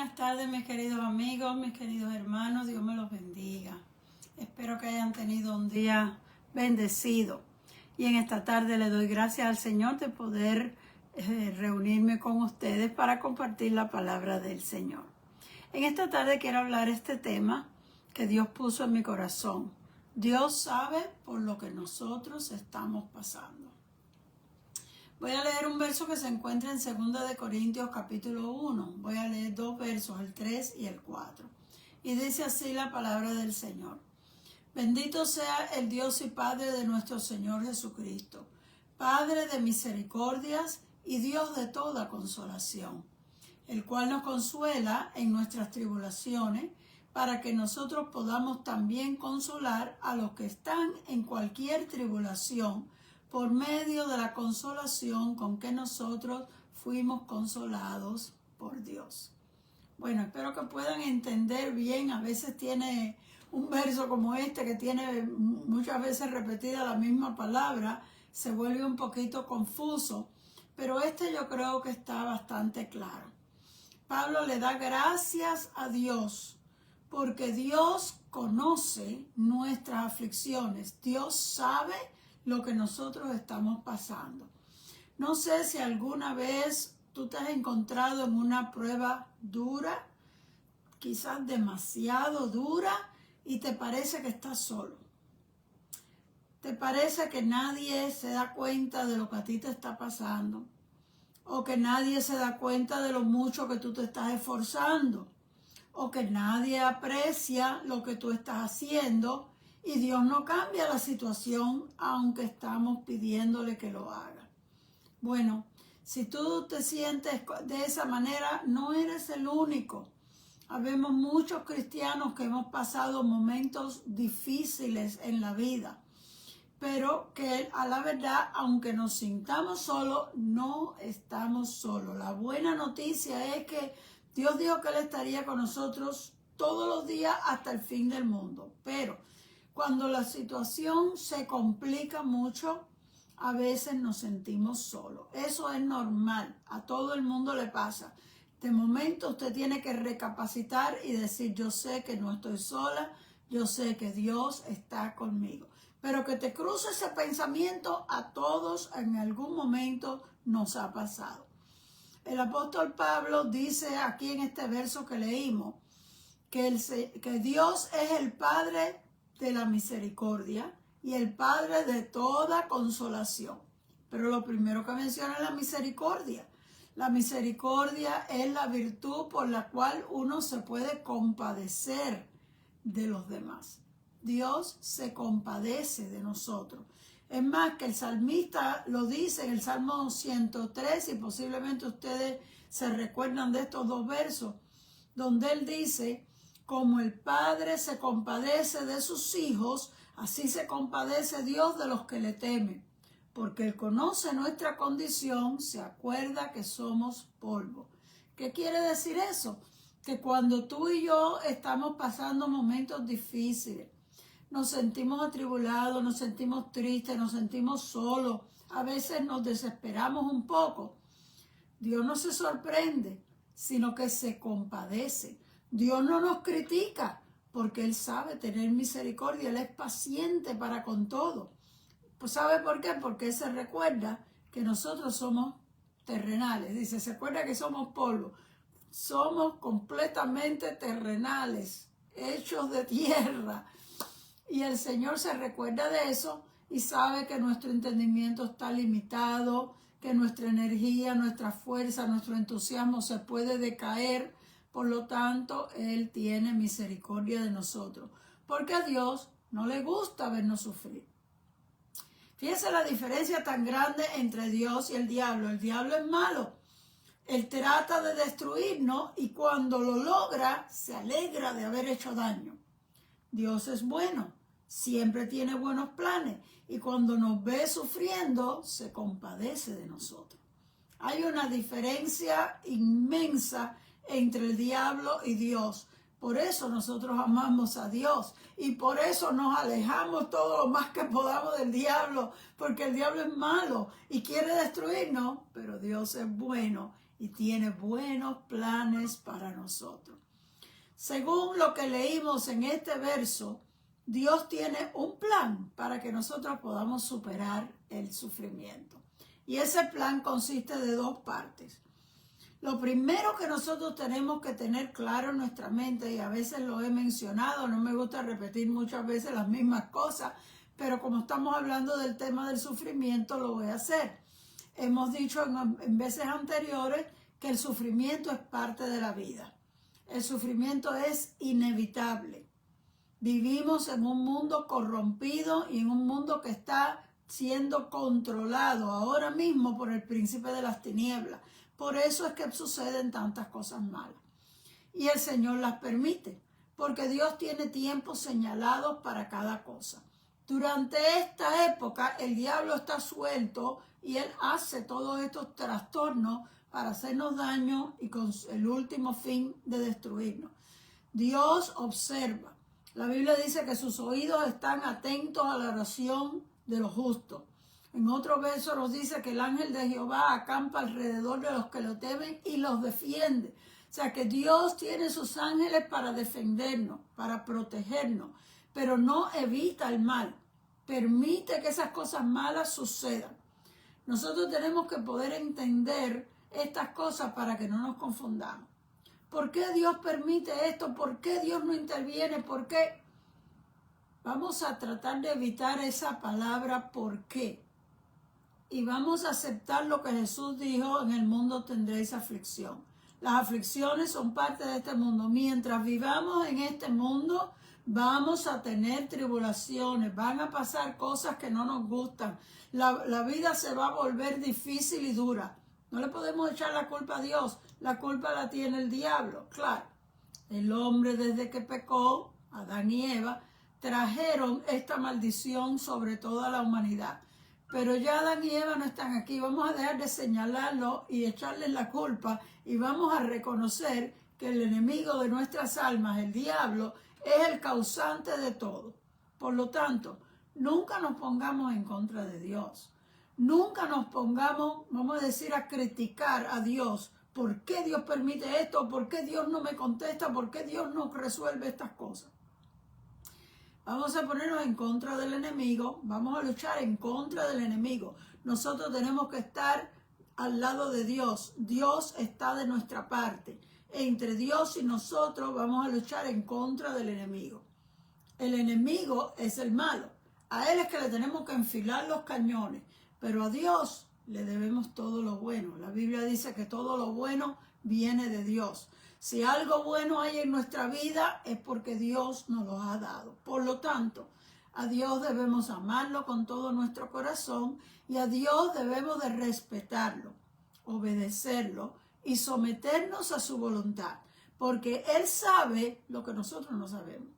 buenas tardes, mis queridos amigos, mis queridos hermanos. Dios me los bendiga. Espero que hayan tenido un día bendecido. Y en esta tarde le doy gracias al Señor de poder reunirme con ustedes para compartir la palabra del Señor. En esta tarde quiero hablar este tema que Dios puso en mi corazón. Dios sabe por lo que nosotros estamos pasando. Voy a leer un verso que se encuentra en 2 de Corintios capítulo 1. Voy a leer dos versos, el 3 y el 4. Y dice así la palabra del Señor. Bendito sea el Dios y Padre de nuestro Señor Jesucristo, Padre de misericordias y Dios de toda consolación, el cual nos consuela en nuestras tribulaciones, para que nosotros podamos también consolar a los que están en cualquier tribulación, por medio de la consolación con que nosotros fuimos consolados por Dios. Bueno, espero que puedan entender bien. A veces tiene un verso como este que tiene muchas veces repetida la misma palabra, se vuelve un poquito confuso, pero este yo creo que está bastante claro. Pablo le da gracias a Dios porque Dios conoce nuestras aflicciones. Dios sabe lo que nosotros estamos pasando. No sé si alguna vez tú te has encontrado en una prueba dura, quizás demasiado dura, y te parece que estás solo. Te parece que nadie se da cuenta de lo que a ti te está pasando, o que nadie se da cuenta de lo mucho que tú te estás esforzando, o que nadie aprecia lo que tú estás haciendo, y Dios no cambia la situación aunque estamos pidiéndole que lo haga. Bueno, si tú te sientes de esa manera, no eres el único. Habemos muchos cristianos que hemos pasado momentos difíciles en la vida, pero que a la verdad, aunque nos sintamos solos, no estamos solos. La buena noticia es que Dios dijo que Él estaría con nosotros todos los días hasta el fin del mundo. Pero cuando la situación se complica mucho, a veces nos sentimos solos. Eso es normal, a todo el mundo le pasa. De momento usted tiene que recapacitar y decir, yo sé que no estoy sola, yo sé que Dios está conmigo. Pero que te cruce ese pensamiento, a todos en algún momento nos ha pasado. El apóstol Pablo dice aquí en este verso que leímos, que Dios es el Padre de la misericordia y el Padre de toda consolación. Pero lo primero que menciona es la misericordia. La misericordia es la virtud por la cual uno se puede compadecer de los demás. Dios se compadece de nosotros. Es más, que el salmista lo dice en el Salmo 103, y posiblemente ustedes se recuerdan de estos dos versos, donde él dice, como el Padre se compadece de sus hijos, así se compadece Dios de los que le temen. Porque Él conoce nuestra condición, se acuerda que somos polvo. ¿Qué quiere decir eso? Que cuando tú y yo estamos pasando momentos difíciles, nos sentimos atribulados, nos sentimos tristes, nos sentimos solos, a veces nos desesperamos un poco. Dios no se sorprende, sino que se compadece. Dios no nos critica, porque Él sabe tener misericordia, Él es paciente para con todo. Pues ¿sabe por qué? Porque Él se recuerda que nosotros somos terrenales. Dice, se acuerda que somos polvo. Somos completamente terrenales, hechos de tierra. Y el Señor se recuerda de eso y sabe que nuestro entendimiento está limitado, que nuestra energía, nuestra fuerza, nuestro entusiasmo se puede decaer. Por lo tanto, Él tiene misericordia de nosotros, porque a Dios no le gusta vernos sufrir. Fíjense la diferencia tan grande entre Dios y el diablo. El diablo es malo. Él trata de destruirnos y cuando lo logra, se alegra de haber hecho daño. Dios es bueno, siempre tiene buenos planes y cuando nos ve sufriendo, se compadece de nosotros. Hay una diferencia inmensa entre el diablo y Dios. Por eso nosotros amamos a Dios y por eso nos alejamos todo lo más que podamos del diablo, porque el diablo es malo y quiere destruirnos, pero Dios es bueno y tiene buenos planes para nosotros. Según lo que leímos en este verso, Dios tiene un plan para que nosotros podamos superar el sufrimiento. Y ese plan consiste de dos partes. Lo primero que nosotros tenemos que tener claro en nuestra mente, y a veces lo he mencionado, no me gusta repetir muchas veces las mismas cosas, pero como estamos hablando del tema del sufrimiento, lo voy a hacer. Hemos dicho en veces anteriores que el sufrimiento es parte de la vida. El sufrimiento es inevitable. Vivimos en un mundo corrompido y en un mundo que está siendo controlado ahora mismo por el príncipe de las tinieblas. Por eso es que suceden tantas cosas malas. Y el Señor las permite, porque Dios tiene tiempos señalados para cada cosa. Durante esta época el diablo está suelto y él hace todos estos trastornos para hacernos daño y con el último fin de destruirnos. Dios observa. La Biblia dice que sus oídos están atentos a la oración de los justos. En otro verso nos dice que el ángel de Jehová acampa alrededor de los que lo temen y los defiende. O sea que Dios tiene sus ángeles para defendernos, para protegernos, pero no evita el mal. Permite que esas cosas malas sucedan. Nosotros tenemos que poder entender estas cosas para que no nos confundamos. ¿Por qué Dios permite esto? ¿Por qué Dios no interviene? ¿Por qué? Vamos a tratar de evitar esa palabra ¿por qué? Y vamos a aceptar lo que Jesús dijo: en el mundo tendréis aflicción. Las aflicciones son parte de este mundo. Mientras vivamos en este mundo, vamos a tener tribulaciones, van a pasar cosas que no nos gustan. La vida se va a volver difícil y dura. No le podemos echar la culpa a Dios, la culpa la tiene el diablo. Claro, el hombre desde que pecó, Adán y Eva, trajeron esta maldición sobre toda la humanidad. Pero ya Adán y Eva no están aquí. Vamos a dejar de señalarlo y echarles la culpa y vamos a reconocer que el enemigo de nuestras almas, el diablo, es el causante de todo. Por lo tanto, nunca nos pongamos en contra de Dios. Nunca nos pongamos, vamos a decir, a criticar a Dios. ¿Por qué Dios permite esto? ¿Por qué Dios no me contesta? ¿Por qué Dios no resuelve estas cosas? Vamos a ponernos en contra del enemigo. Vamos a luchar en contra del enemigo. Nosotros tenemos que estar al lado de Dios. Dios está de nuestra parte. Entre Dios y nosotros vamos a luchar en contra del enemigo. El enemigo es el malo. A él es que le tenemos que enfilar los cañones. Pero a Dios le debemos todo lo bueno. La Biblia dice que todo lo bueno viene de Dios. Si algo bueno hay en nuestra vida es porque Dios nos lo ha dado. Por lo tanto, a Dios debemos amarlo con todo nuestro corazón y a Dios debemos de respetarlo, obedecerlo y someternos a su voluntad. Porque Él sabe lo que nosotros no sabemos.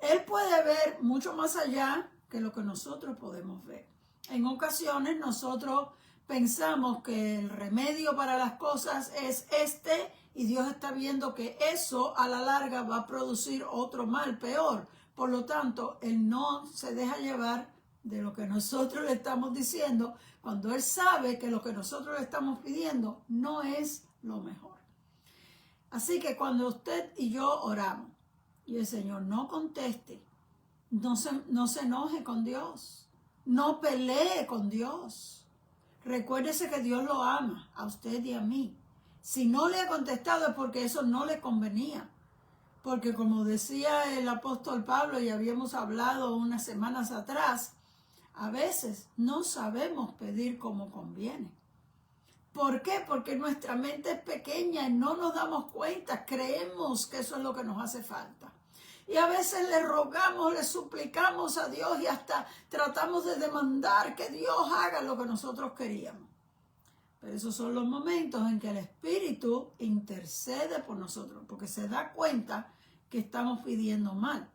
Él puede ver mucho más allá que lo que nosotros podemos ver. En ocasiones nosotros pensamos que el remedio para las cosas es y Dios está viendo que eso a la larga va a producir otro mal peor. Por lo tanto, Él no se deja llevar de lo que nosotros le estamos diciendo cuando Él sabe que lo que nosotros le estamos pidiendo no es lo mejor. Así que cuando usted y yo oramos y el Señor no conteste, no se enoje con Dios. No pelee con Dios. Recuérdese que Dios lo ama a usted y a mí. Si no le ha contestado es porque eso no le convenía. Porque como decía el apóstol Pablo y habíamos hablado unas semanas atrás, a veces no sabemos pedir como conviene. ¿Por qué? Porque nuestra mente es pequeña y no nos damos cuenta. Creemos que eso es lo que nos hace falta. Y a veces le rogamos, le suplicamos a Dios y hasta tratamos de demandar que Dios haga lo que nosotros queríamos. Pero esos son los momentos en que el Espíritu intercede por nosotros, porque se da cuenta que estamos pidiendo mal.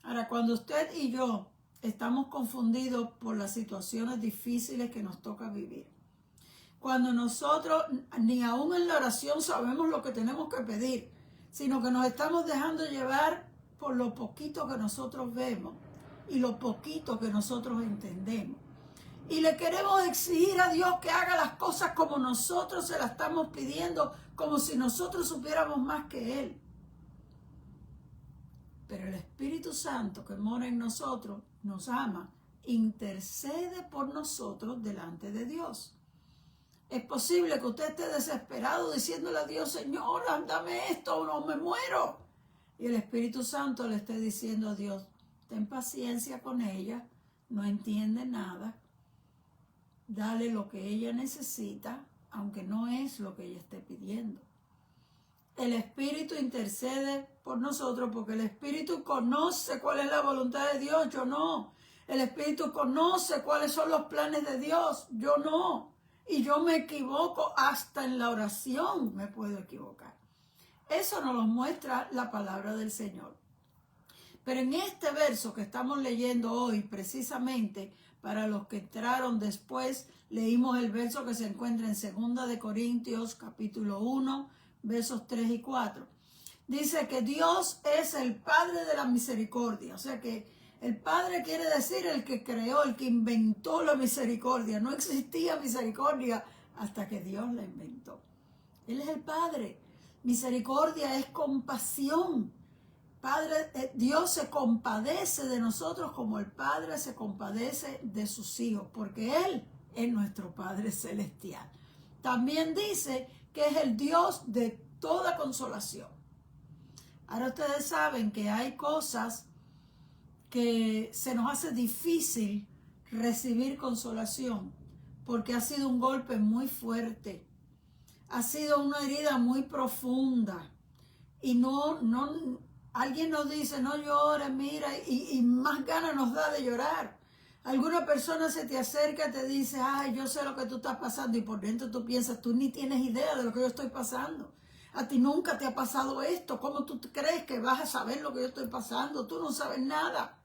Ahora, cuando usted y yo estamos confundidos por las situaciones difíciles que nos toca vivir, cuando nosotros ni aún en la oración sabemos lo que tenemos que pedir, sino que nos estamos dejando llevar por lo poquito que nosotros vemos y lo poquito que nosotros entendemos. Y le queremos exigir a Dios que haga las cosas como nosotros se las estamos pidiendo, como si nosotros supiéramos más que Él. Pero el Espíritu Santo que mora en nosotros nos ama, intercede por nosotros delante de Dios. Es posible que usted esté desesperado diciéndole a Dios, Señor, dame esto o no me muero. Y el Espíritu Santo le esté diciendo a Dios, ten paciencia con ella, no entiende nada. Dale lo que ella necesita, aunque no es lo que ella esté pidiendo. El Espíritu intercede por nosotros porque el Espíritu conoce cuál es la voluntad de Dios, yo no. El Espíritu conoce cuáles son los planes de Dios, yo no. Y yo me equivoco, hasta en la oración me puedo equivocar. Eso nos lo muestra la palabra del Señor. Pero en este verso que estamos leyendo hoy, precisamente para los que entraron después, leímos el verso que se encuentra en 2 de Corintios, capítulo 1, versos 3 y 4. Dice que Dios es el Padre de la misericordia. O sea que el Padre quiere decir el que creó, el que inventó la misericordia. No existía misericordia hasta que Dios la inventó. Él es el Padre. Misericordia es compasión. Padre, Dios se compadece de nosotros como el Padre se compadece de sus hijos, porque Él es nuestro Padre celestial. También dice que es el Dios de toda consolación. Ahora ustedes saben que hay cosas que se nos hace difícil recibir consolación, porque ha sido un golpe muy fuerte, ha sido una herida muy profunda, y alguien nos dice, no llores, mira, y más ganas nos da de llorar. Alguna persona se te acerca y te dice, ay, yo sé lo que tú estás pasando, y por dentro tú piensas, tú ni tienes idea de lo que yo estoy pasando. A ti nunca te ha pasado esto. ¿Cómo tú crees que vas a saber lo que yo estoy pasando? Tú no sabes nada.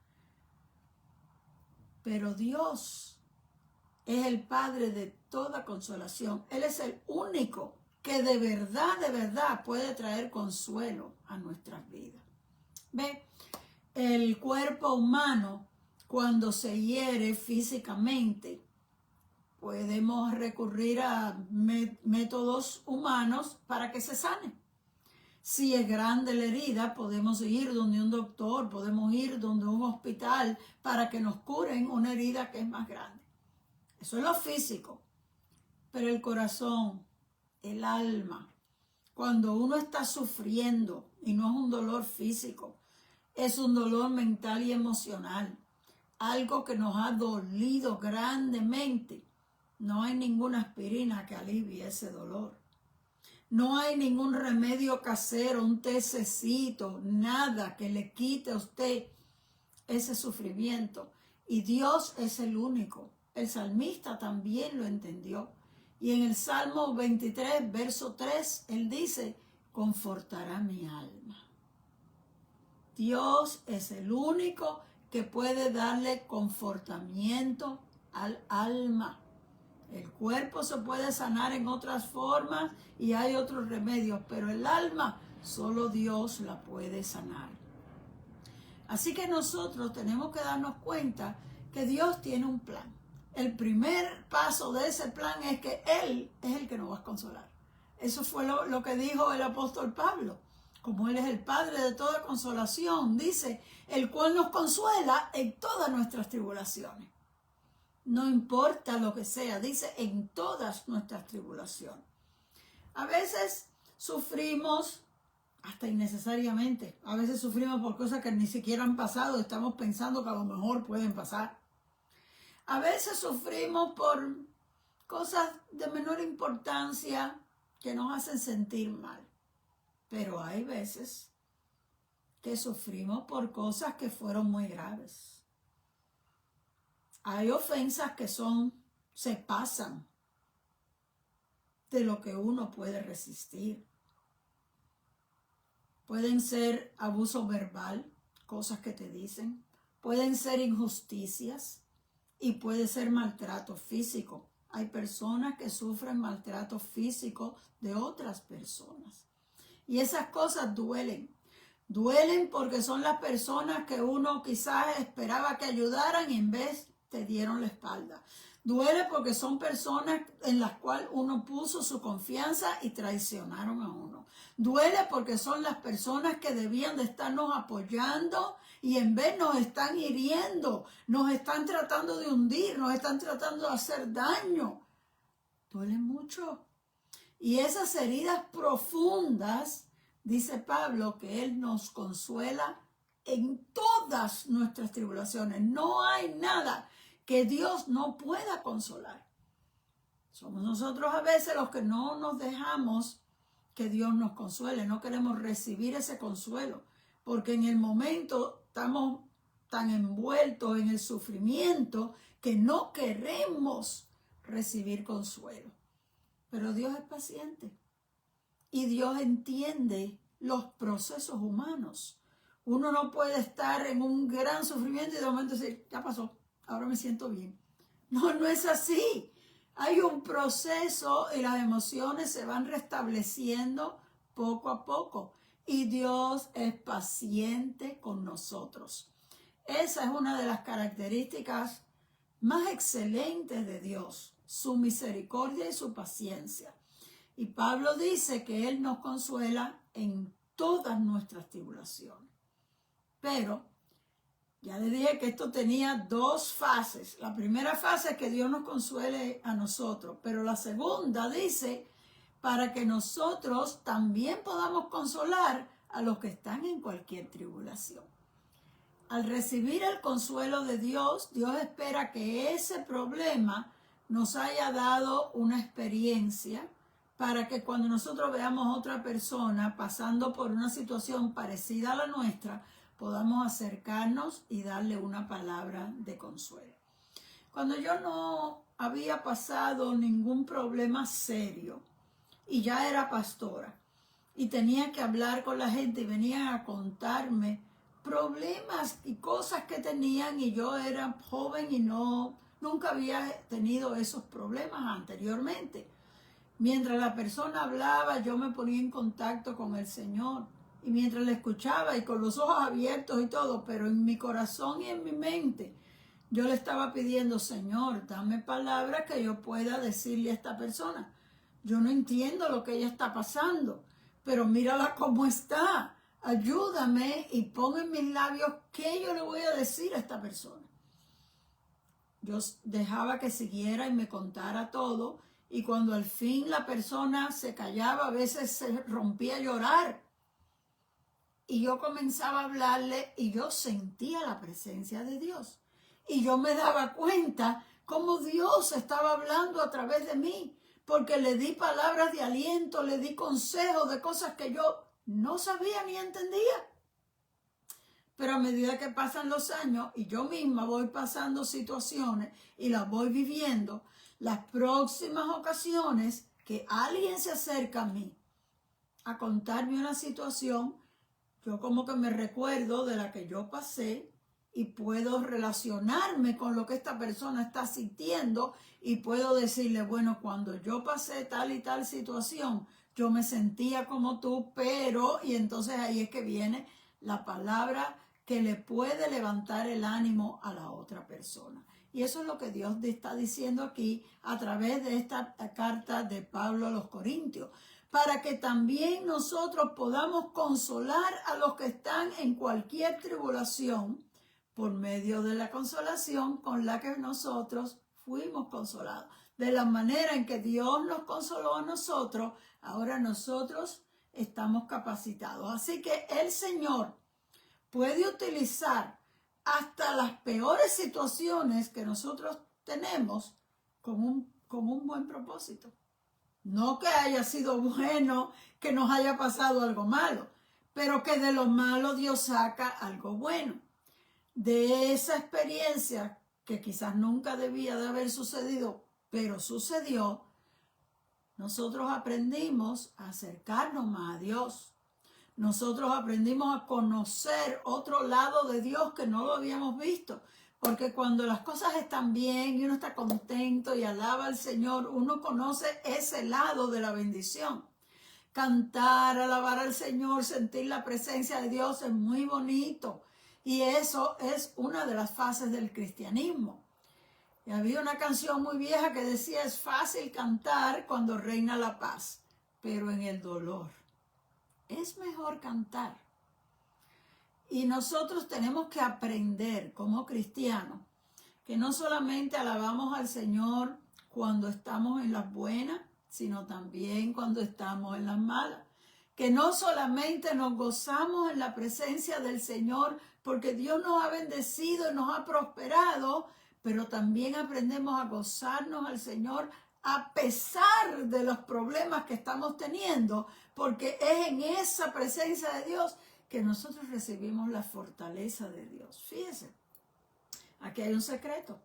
Pero Dios es el Padre de toda consolación. Él es el único que de verdad puede traer consuelo a nuestras vidas. ¿Ve? El cuerpo humano, cuando se hiere físicamente, podemos recurrir a métodos humanos para que se sane. Si es grande la herida, podemos ir donde un doctor, podemos ir donde un hospital para que nos curen una herida que es más grande. Eso es lo físico. Pero el corazón, el alma, cuando uno está sufriendo, y no es un dolor físico, es un dolor mental y emocional, algo que nos ha dolido grandemente, no hay ninguna aspirina que alivie ese dolor. No hay ningún remedio casero, un tececito, nada que le quite a usted ese sufrimiento. Y Dios es el único. El salmista también lo entendió. Y en el Salmo 23, verso 3, él dice, confortará mi alma. Dios es el único que puede darle confortamiento al alma. El cuerpo se puede sanar en otras formas y hay otros remedios, pero el alma solo Dios la puede sanar. Así que nosotros tenemos que darnos cuenta que Dios tiene un plan. El primer paso de ese plan es que Él es el que nos va a consolar. Eso fue lo que dijo el apóstol Pablo. Como Él es el Padre de toda consolación, dice, el cual nos consuela en todas nuestras tribulaciones. No importa lo que sea, dice, en todas nuestras tribulaciones. A veces sufrimos, hasta innecesariamente, a veces sufrimos por cosas que ni siquiera han pasado, estamos pensando que a lo mejor pueden pasar. A veces sufrimos por cosas de menor importancia que nos hacen sentir mal. Pero hay veces que sufrimos por cosas que fueron muy graves. Hay ofensas que se pasan de lo que uno puede resistir. Pueden ser abuso verbal, cosas que te dicen. Pueden ser injusticias y puede ser maltrato físico. Hay personas que sufren maltrato físico de otras personas. Y esas cosas duelen. Duelen porque son las personas que uno quizás esperaba que ayudaran y en vez te dieron la espalda. Duele porque son personas en las cuales uno puso su confianza y traicionaron a uno. Duele porque son las personas que debían de estarnos apoyando y en vez nos están hiriendo, nos están tratando de hundir, nos están tratando de hacer daño. Duele mucho. Y esas heridas profundas, dice Pablo, que Él nos consuela en todas nuestras tribulaciones. No hay nada que Dios no pueda consolar. Somos nosotros a veces los que no nos dejamos que Dios nos consuele. No queremos recibir ese consuelo, porque en el momento estamos tan envueltos en el sufrimiento que no queremos recibir consuelo. Pero Dios es paciente y Dios entiende los procesos humanos. Uno no puede estar en un gran sufrimiento y de momento decir, ya pasó, ahora me siento bien. No, no es así. Hay un proceso y las emociones se van restableciendo poco a poco. Y Dios es paciente con nosotros. Esa es una de las características más excelentes de Dios, su misericordia y su paciencia. Y Pablo dice que Él nos consuela en todas nuestras tribulaciones. Pero ya le dije que esto tenía dos fases. La primera fase es que Dios nos consuele a nosotros, pero la segunda dice para que nosotros también podamos consolar a los que están en cualquier tribulación. Al recibir el consuelo de Dios, Dios espera que ese problema nos haya dado una experiencia para que cuando nosotros veamos a otra persona pasando por una situación parecida a la nuestra, podamos acercarnos y darle una palabra de consuelo. Cuando yo no había pasado ningún problema serio y ya era pastora y tenía que hablar con la gente y venían a contarme problemas y cosas que tenían y yo era joven y nunca había tenido esos problemas anteriormente. Mientras la persona hablaba, yo me ponía en contacto con el Señor. Y mientras le escuchaba y con los ojos abiertos y todo, pero en mi corazón y en mi mente, yo le estaba pidiendo, Señor, dame palabras que yo pueda decirle a esta persona. Yo no entiendo lo que ella está pasando, pero mírala cómo está. Ayúdame y pon en mis labios qué yo le voy a decir a esta persona. Yo dejaba que siguiera y me contara todo. Y cuando al fin la persona se callaba, a veces se rompía a llorar. Y yo comenzaba a hablarle y yo sentía la presencia de Dios. Y yo me daba cuenta cómo Dios estaba hablando a través de mí. Porque le di palabras de aliento, le di consejos de cosas que yo no sabía ni entendía. Pero a medida que pasan los años y yo misma voy pasando situaciones y las voy viviendo, las próximas ocasiones que alguien se acerca a mí a contarme una situación, yo como que me recuerdo de la que yo pasé y puedo relacionarme con lo que esta persona está sintiendo y puedo decirle, bueno, cuando yo pasé tal y tal situación, yo me sentía como tú, pero, y entonces ahí es que viene la palabra que le puede levantar el ánimo a la otra persona. Y eso es lo que Dios está diciendo aquí a través de esta carta de Pablo a los Corintios, para que también nosotros podamos consolar a los que están en cualquier tribulación por medio de la consolación con la que nosotros fuimos consolados. De la manera en que Dios nos consoló a nosotros, ahora nosotros estamos capacitados. Así que el Señor puede utilizar hasta las peores situaciones que nosotros tenemos con un buen propósito. No que haya sido bueno, que nos haya pasado algo malo, pero que de lo malo Dios saca algo bueno. De esa experiencia que quizás nunca debía de haber sucedido, pero sucedió, nosotros aprendimos a acercarnos más a Dios. Nosotros aprendimos a conocer otro lado de Dios que no lo habíamos visto. Porque cuando las cosas están bien y uno está contento y alaba al Señor, uno conoce ese lado de la bendición. Cantar, alabar al Señor, sentir la presencia de Dios es muy bonito. Y eso es una de las fases del cristianismo. Y había una canción muy vieja que decía, es fácil cantar cuando reina la paz, pero en el dolor es mejor cantar. Y nosotros tenemos que aprender como cristianos que no solamente alabamos al Señor cuando estamos en las buenas, sino también cuando estamos en las malas. Que no solamente nos gozamos en la presencia del Señor porque Dios nos ha bendecido y nos ha prosperado, pero también aprendemos a gozarnos al Señor a pesar de los problemas que estamos teniendo, porque es en esa presencia de Dios que nosotros recibimos la fortaleza de Dios. Fíjese, aquí hay un secreto.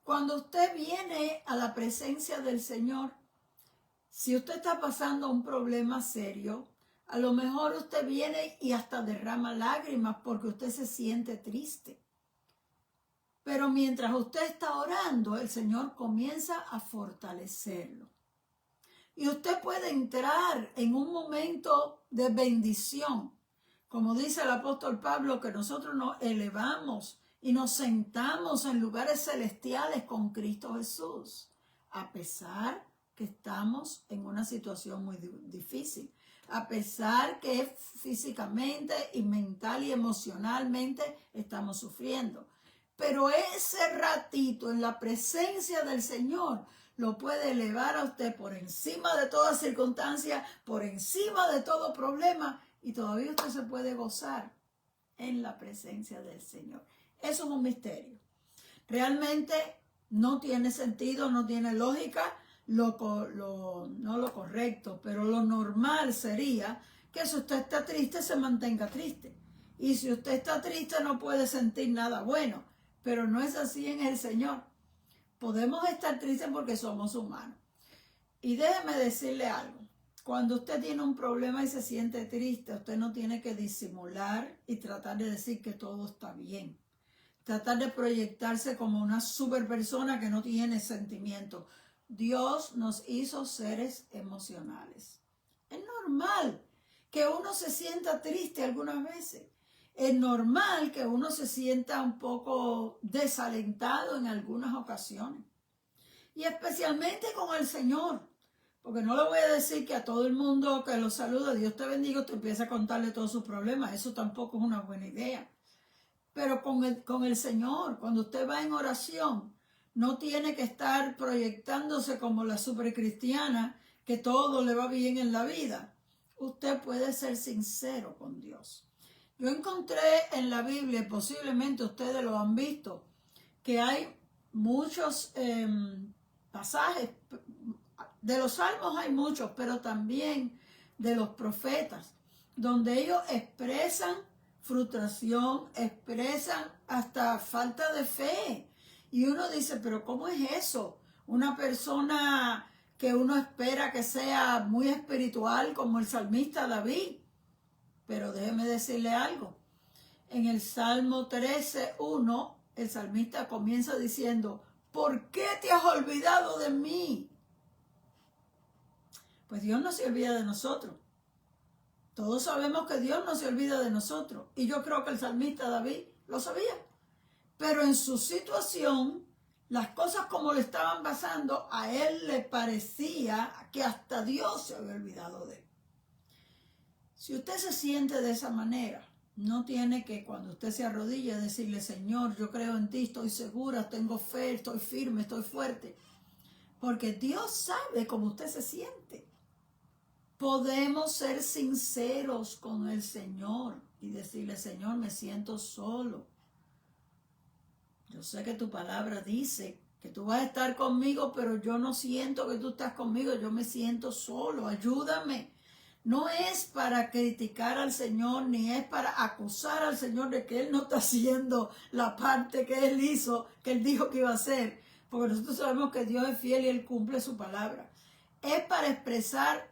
Cuando usted viene a la presencia del Señor, si usted está pasando un problema serio, a lo mejor usted viene y hasta derrama lágrimas porque usted se siente triste. Pero mientras usted está orando, el Señor comienza a fortalecerlo. Y usted puede entrar en un momento de bendición. Como dice el apóstol Pablo, que nosotros nos elevamos y nos sentamos en lugares celestiales con Cristo Jesús, a pesar que estamos en una situación muy difícil, a pesar que físicamente y mental y emocionalmente estamos sufriendo. Pero ese ratito en la presencia del Señor lo puede elevar a usted por encima de toda circunstancia, por encima de todo problema, y todavía usted se puede gozar en la presencia del Señor. Eso es un misterio. Realmente no tiene sentido, no tiene lógica, no lo correcto, pero lo normal sería que si usted está triste, se mantenga triste. Y si usted está triste, no puede sentir nada bueno. Pero no es así en el Señor. Podemos estar tristes porque somos humanos. Y déjeme decirle algo. Cuando usted tiene un problema y se siente triste, usted no tiene que disimular y tratar de decir que todo está bien. Tratar de proyectarse como una super persona que no tiene sentimientos. Dios nos hizo seres emocionales. Es normal que uno se sienta triste algunas veces. Es normal que uno se sienta un poco desalentado en algunas ocasiones. Y especialmente con el Señor. Porque no le voy a decir que a todo el mundo que lo saluda, Dios te bendiga, te empieza a contarle todos sus problemas. Eso tampoco es una buena idea. Pero con el Señor, cuando usted va en oración, no tiene que estar proyectándose como la supercristiana, que todo le va bien en la vida. Usted puede ser sincero con Dios. Yo encontré en la Biblia, posiblemente ustedes lo han visto, que hay muchos pasajes, de los salmos hay muchos, pero también de los profetas, donde ellos expresan frustración, expresan hasta falta de fe. Y uno dice, pero ¿cómo es eso? Una persona que uno espera que sea muy espiritual como el salmista David. Pero déjeme decirle algo. En el Salmo 13:1, el salmista comienza diciendo, ¿por qué te has olvidado de mí? Pues Dios no se olvida de nosotros. Todos sabemos que Dios no se olvida de nosotros. Y yo creo que el salmista David lo sabía. Pero en su situación, las cosas como le estaban pasando, a él le parecía que hasta Dios se había olvidado de él. Si usted se siente de esa manera, no tiene que cuando usted se arrodille decirle, Señor, yo creo en ti, estoy segura, tengo fe, estoy firme, estoy fuerte. Porque Dios sabe cómo usted se siente. Podemos ser sinceros con el Señor y decirle, Señor, me siento solo. Yo sé que tu palabra dice que tú vas a estar conmigo, pero yo no siento que tú estás conmigo, yo me siento solo, ayúdame. No es para criticar al Señor, ni es para acusar al Señor de que Él no está haciendo la parte que Él hizo, que Él dijo que iba a hacer, porque nosotros sabemos que Dios es fiel y Él cumple su palabra. Es para expresar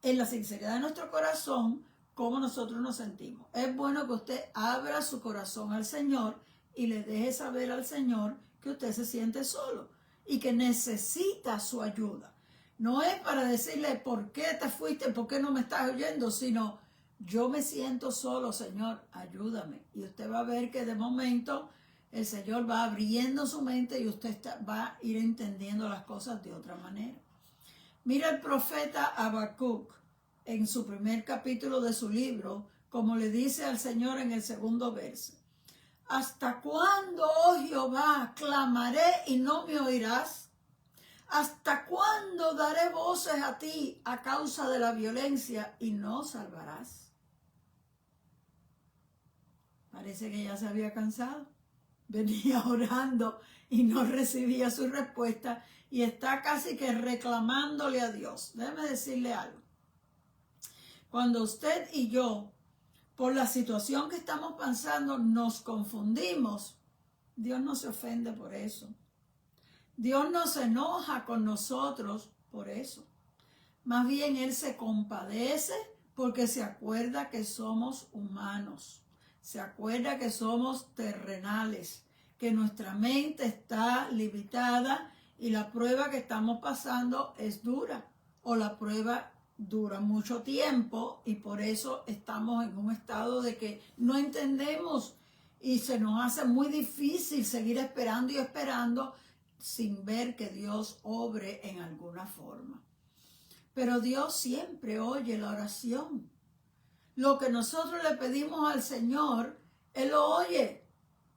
en la sinceridad de nuestro corazón cómo nosotros nos sentimos. Es bueno que usted abra su corazón al Señor y le deje saber al Señor que usted se siente solo y que necesita su ayuda. No es para decirle por qué te fuiste, por qué no me estás oyendo, sino yo me siento solo, Señor, ayúdame. Y usted va a ver que de momento el Señor va abriendo su mente y usted va a ir entendiendo las cosas de otra manera. Mira el profeta Habacuc en su primer capítulo de su libro, como le dice al Señor en el segundo verso. ¿Hasta cuándo, oh Jehová, clamaré y no me oirás? ¿Hasta cuándo daré voces a ti a causa de la violencia y no salvarás? Parece que ya se había cansado. Venía orando y no recibía su respuesta y está casi que reclamándole a Dios. Déjeme decirle algo. Cuando usted y yo, por la situación que estamos pasando, nos confundimos, Dios no se ofende por eso. Dios no se enoja con nosotros por eso. Más bien Él se compadece porque se acuerda que somos humanos. Se acuerda que somos terrenales, que nuestra mente está limitada y la prueba que estamos pasando es dura o la prueba dura mucho tiempo y por eso estamos en un estado de que no entendemos y se nos hace muy difícil seguir esperando y esperando sin ver que Dios obre en alguna forma. Pero Dios siempre oye la oración. Lo que nosotros le pedimos al Señor, Él lo oye.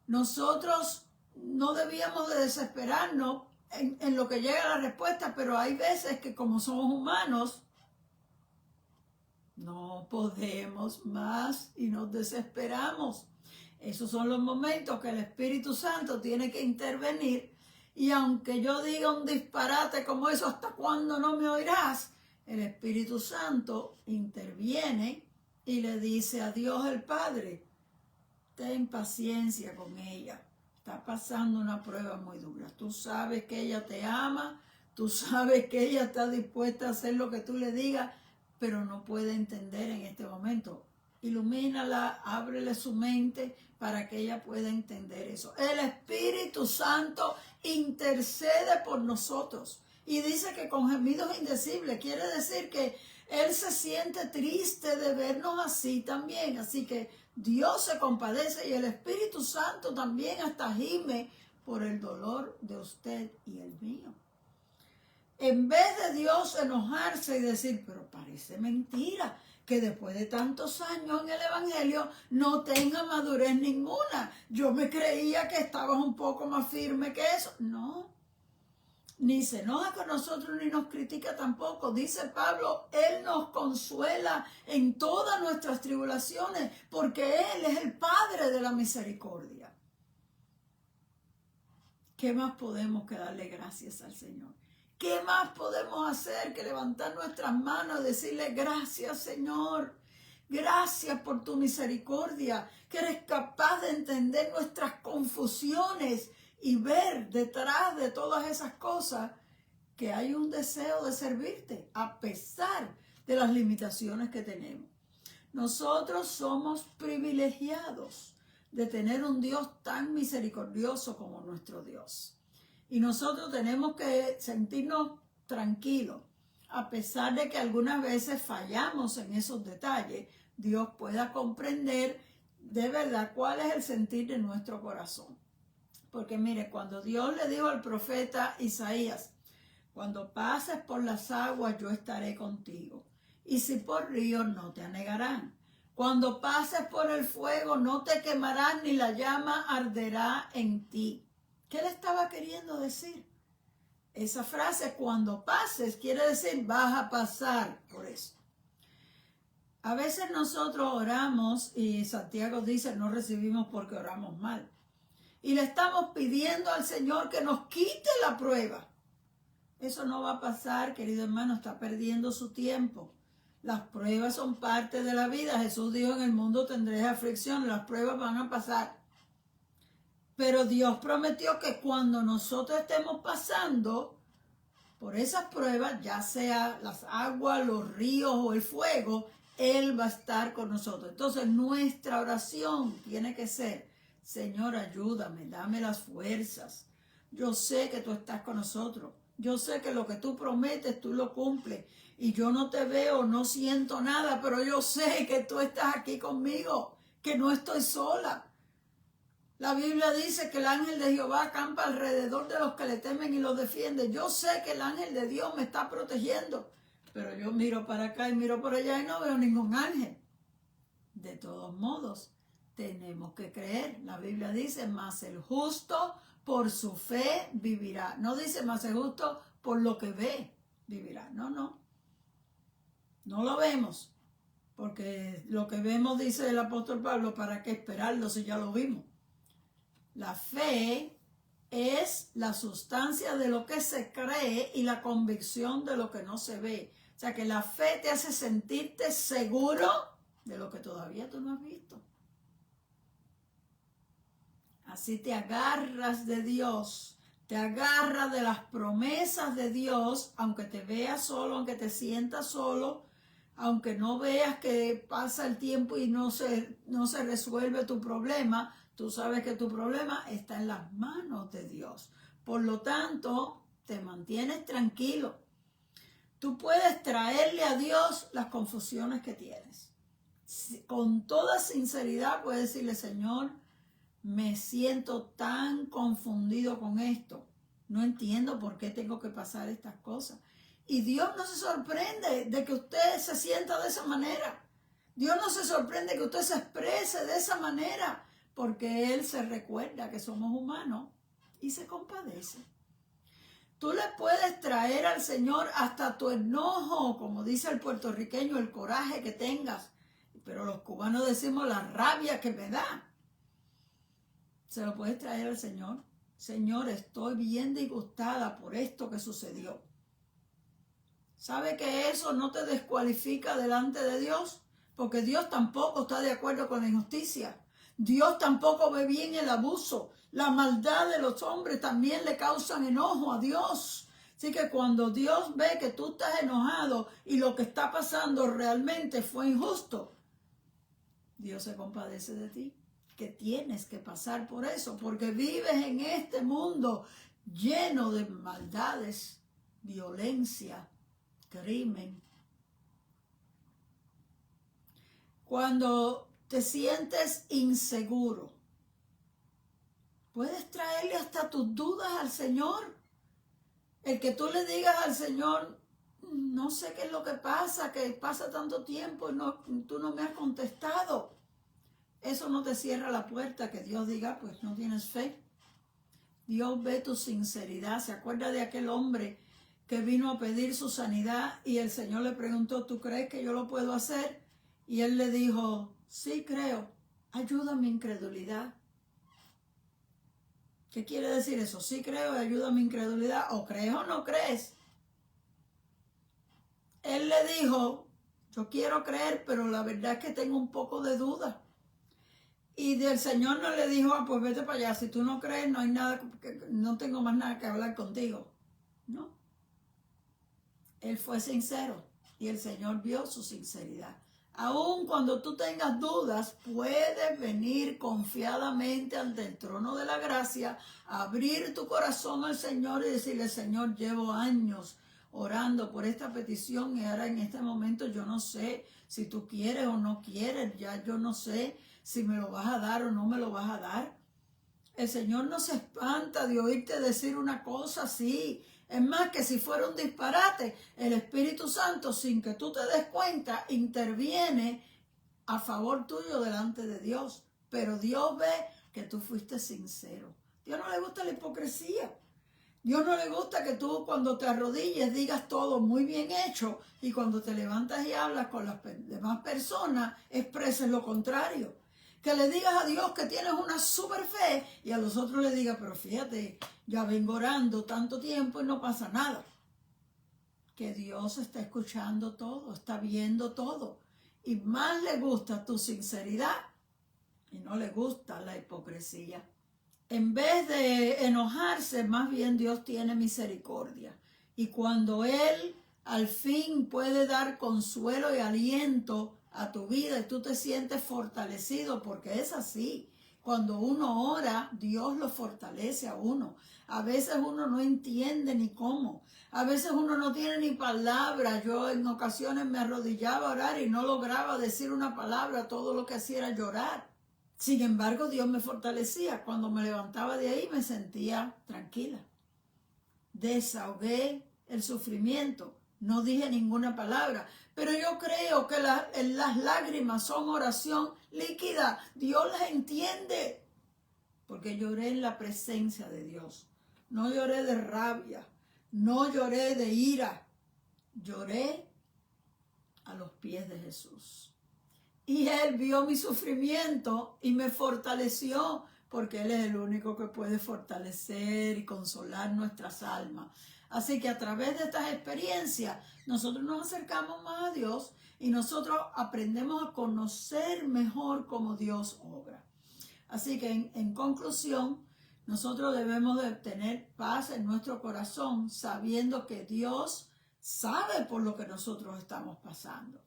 Nosotros no debíamos de desesperarnos en lo que llega la respuesta, pero hay veces que como somos humanos, no podemos más y nos desesperamos. Esos son los momentos que el Espíritu Santo tiene que intervenir. Y aunque yo diga un disparate como eso, ¿hasta cuándo no me oirás? El Espíritu Santo interviene y le dice a Dios el Padre, ten paciencia con ella. Está pasando una prueba muy dura. Tú sabes que ella te ama, tú sabes que ella está dispuesta a hacer lo que tú le digas, pero no puede entender en este momento. Ilumínala, ábrele su mente para que ella pueda entender eso. El Espíritu Santo intercede por nosotros y dice que con gemidos indecibles, quiere decir que Él se siente triste de vernos así también. Así que Dios se compadece y el Espíritu Santo también hasta gime por el dolor de usted y el mío. En vez de Dios enojarse y decir, pero parece mentira que después de tantos años en el Evangelio no tenga madurez ninguna. Yo me creía que estabas un poco más firme que eso. No, ni se enoja con nosotros ni nos critica tampoco. Dice Pablo, Él nos consuela en todas nuestras tribulaciones porque Él es el Padre de la misericordia. ¿Qué más podemos que darle gracias al Señor? ¿Qué más podemos hacer que levantar nuestras manos y decirle gracias, Señor? Gracias por tu misericordia, que eres capaz de entender nuestras confusiones y ver detrás de todas esas cosas que hay un deseo de servirte a pesar de las limitaciones que tenemos. Nosotros somos privilegiados de tener un Dios tan misericordioso como nuestro Dios. Y nosotros tenemos que sentirnos tranquilos, a pesar de que algunas veces fallamos en esos detalles, Dios pueda comprender de verdad cuál es el sentir de nuestro corazón. Porque mire, cuando Dios le dijo al profeta Isaías, cuando pases por las aguas yo estaré contigo, y si por ríos no te anegarán. Cuando pases por el fuego no te quemarás ni la llama arderá en ti. ¿Qué le estaba queriendo decir? Esa frase, cuando pases, quiere decir vas a pasar por eso. A veces nosotros oramos y Santiago dice no recibimos porque oramos mal. Y le estamos pidiendo al Señor que nos quite la prueba. Eso no va a pasar, querido hermano, está perdiendo su tiempo. Las pruebas son parte de la vida. Jesús dijo, en el mundo tendréis aflicción, las pruebas van a pasar. Pero Dios prometió que cuando nosotros estemos pasando por esas pruebas, ya sea las aguas, los ríos o el fuego, Él va a estar con nosotros. Entonces nuestra oración tiene que ser, Señor, ayúdame, dame las fuerzas. Yo sé que tú estás con nosotros. Yo sé que lo que tú prometes, tú lo cumples. Y yo no te veo, no siento nada, pero yo sé que tú estás aquí conmigo, que no estoy sola. La Biblia dice que el ángel de Jehová acampa alrededor de los que le temen y los defiende. Yo sé que el ángel de Dios me está protegiendo, pero yo miro para acá y miro por allá y no veo ningún ángel. De todos modos, tenemos que creer. La Biblia dice, mas el justo por su fe vivirá. No dice, mas el justo por lo que ve vivirá. No, no. No lo vemos. Porque lo que vemos, dice el apóstol Pablo, ¿para qué esperarlo si ya lo vimos? La fe es la sustancia de lo que se cree y la convicción de lo que no se ve. O sea que la fe te hace sentirte seguro de lo que todavía tú no has visto. Así te agarras de Dios, te agarras de las promesas de Dios, aunque te veas solo, aunque te sientas solo, aunque no veas que pasa el tiempo y no se resuelve tu problema. Tú sabes que tu problema está en las manos de Dios. Por lo tanto, te mantienes tranquilo. Tú puedes traerle a Dios las confusiones que tienes. Con toda sinceridad puedes decirle, Señor, me siento tan confundido con esto. No entiendo por qué tengo que pasar estas cosas. Y Dios no se sorprende de que usted se sienta de esa manera. Dios no se sorprende que usted se exprese de esa manera, porque Él se recuerda que somos humanos y se compadece. Tú le puedes traer al Señor hasta tu enojo, como dice el puertorriqueño, el coraje que tengas. Pero los cubanos decimos la rabia que me da. Se lo puedes traer al Señor. Señor, estoy bien disgustada por esto que sucedió. ¿Sabe que eso no te descualifica delante de Dios? Porque Dios tampoco está de acuerdo con la injusticia. Dios tampoco ve bien el abuso. La maldad de los hombres también le causan enojo a Dios. Así que cuando Dios ve que tú estás enojado y lo que está pasando realmente fue injusto, Dios se compadece de ti. Que tienes que pasar por eso, porque vives en este mundo lleno de maldades, violencia, crimen. Cuando te sientes inseguro, puedes traerle hasta tus dudas al Señor. El que tú le digas al Señor, no sé qué es lo que pasa tanto tiempo y tú no me has contestado. Eso no te cierra la puerta que Dios diga, pues no tienes fe. Dios ve tu sinceridad. ¿Se acuerda de aquel hombre que vino a pedir su sanidad y el Señor le preguntó, ¿tú crees que yo lo puedo hacer? Y él le dijo, sí creo, ayuda a mi incredulidad. ¿Qué quiere decir eso? Sí creo y ayuda a mi incredulidad. ¿O crees o no crees? Él le dijo, yo quiero creer, pero la verdad es que tengo un poco de duda. Y del Señor no le dijo, pues vete para allá, si tú no crees, no hay nada, no tengo más nada que hablar contigo. No. Él fue sincero y el Señor vio su sinceridad. Aun cuando tú tengas dudas, puedes venir confiadamente ante el trono de la gracia, abrir tu corazón al Señor y decirle, Señor, llevo años orando por esta petición y ahora en este momento yo no sé si tú quieres o no quieres, ya yo no sé si me lo vas a dar o no me lo vas a dar. El Señor no se espanta de oírte decir una cosa así. Es más, que si fuera un disparate, el Espíritu Santo, sin que tú te des cuenta, interviene a favor tuyo delante de Dios. Pero Dios ve que tú fuiste sincero. Dios no le gusta la hipocresía. Dios no le gusta que tú cuando te arrodilles digas todo muy bien hecho y cuando te levantas y hablas con las demás personas expreses lo contrario. Que le digas a Dios que tienes una super fe y a los otros le digas, pero fíjate, ya vengo orando tanto tiempo y no pasa nada. Que Dios está escuchando todo, está viendo todo. Y más le gusta tu sinceridad y no le gusta la hipocresía. En vez de enojarse, más bien Dios tiene misericordia. Y cuando Él al fin puede dar consuelo y aliento a tu vida y tú te sientes fortalecido, porque es así. Cuando uno ora, Dios lo fortalece a uno. A veces uno no entiende ni cómo. A veces uno no tiene ni palabras. Yo en ocasiones me arrodillaba a orar y no lograba decir una palabra. Todo lo que hacía era llorar. Sin embargo, Dios me fortalecía. Cuando me levantaba de ahí me sentía tranquila. Desahogué el sufrimiento. No dije ninguna palabra. Pero yo creo que las lágrimas son oración líquida. Dios las entiende. Porque lloré en la presencia de Dios. No lloré de rabia. No lloré de ira. Lloré a los pies de Jesús. Y Él vio mi sufrimiento y me fortaleció, porque Él es el único que puede fortalecer y consolar nuestras almas. Así que a través de estas experiencias, nosotros nos acercamos más a Dios y nosotros aprendemos a conocer mejor cómo Dios obra. Así que en conclusión, nosotros debemos de tener paz en nuestro corazón, sabiendo que Dios sabe por lo que nosotros estamos pasando.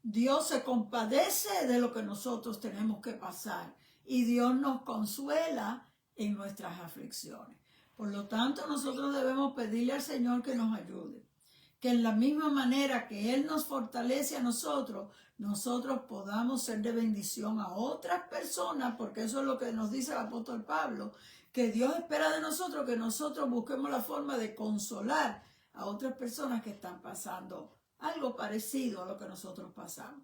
Dios se compadece de lo que nosotros tenemos que pasar y Dios nos consuela en nuestras aflicciones. Por lo tanto, nosotros debemos pedirle al Señor que nos ayude, que en la misma manera que Él nos fortalece a nosotros podamos ser de bendición a otras personas, porque eso es lo que nos dice el apóstol Pablo, que Dios espera de nosotros que nosotros busquemos la forma de consolar a otras personas que están pasando algo parecido a lo que nosotros pasamos.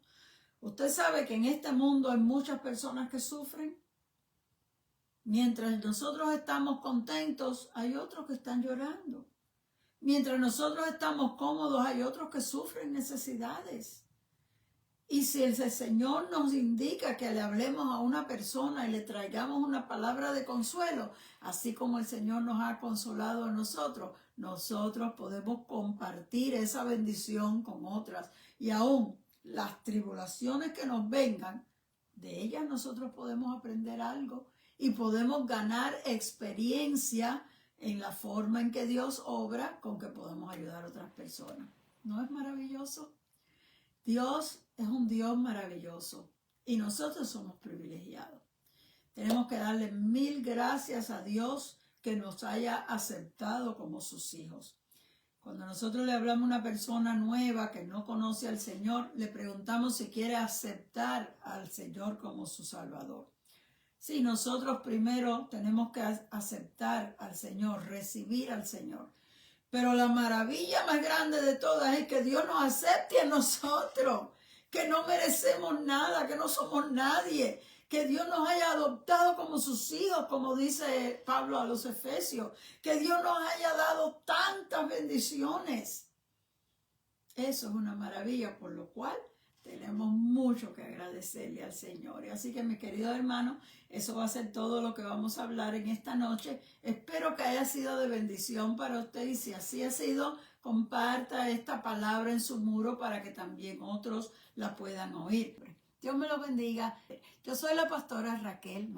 Usted sabe que en este mundo hay muchas personas que sufren. Mientras nosotros estamos contentos, hay otros que están llorando. Mientras nosotros estamos cómodos, hay otros que sufren necesidades. Y si el Señor nos indica que le hablemos a una persona y le traigamos una palabra de consuelo, así como el Señor nos ha consolado a nosotros podemos compartir esa bendición con otras. Y aún las tribulaciones que nos vengan, de ellas nosotros podemos aprender algo y podemos ganar experiencia en la forma en que Dios obra, con que podemos ayudar a otras personas. ¿No es maravilloso? Dios es un Dios maravilloso y nosotros somos privilegiados. Tenemos que darle mil gracias a Dios que nos haya aceptado como sus hijos. Cuando nosotros le hablamos a una persona nueva que no conoce al Señor, le preguntamos si quiere aceptar al Señor como su Salvador. Sí, nosotros primero tenemos que aceptar al Señor, recibir al Señor. Pero la maravilla más grande de todas es que Dios nos acepte a nosotros, que no merecemos nada, que no somos nadie, que Dios nos haya adoptado como sus hijos, como dice Pablo a los Efesios, que Dios nos haya dado tantas bendiciones. Eso es una maravilla, por lo cual tenemos mucho que agradecerle al Señor. Y así que, mis queridos hermanos, eso va a ser todo lo que vamos a hablar en esta noche. Espero que haya sido de bendición para usted y si así ha sido, comparta esta palabra en su muro para que también otros la puedan oír. Dios me lo bendiga. Yo soy la pastora Raquel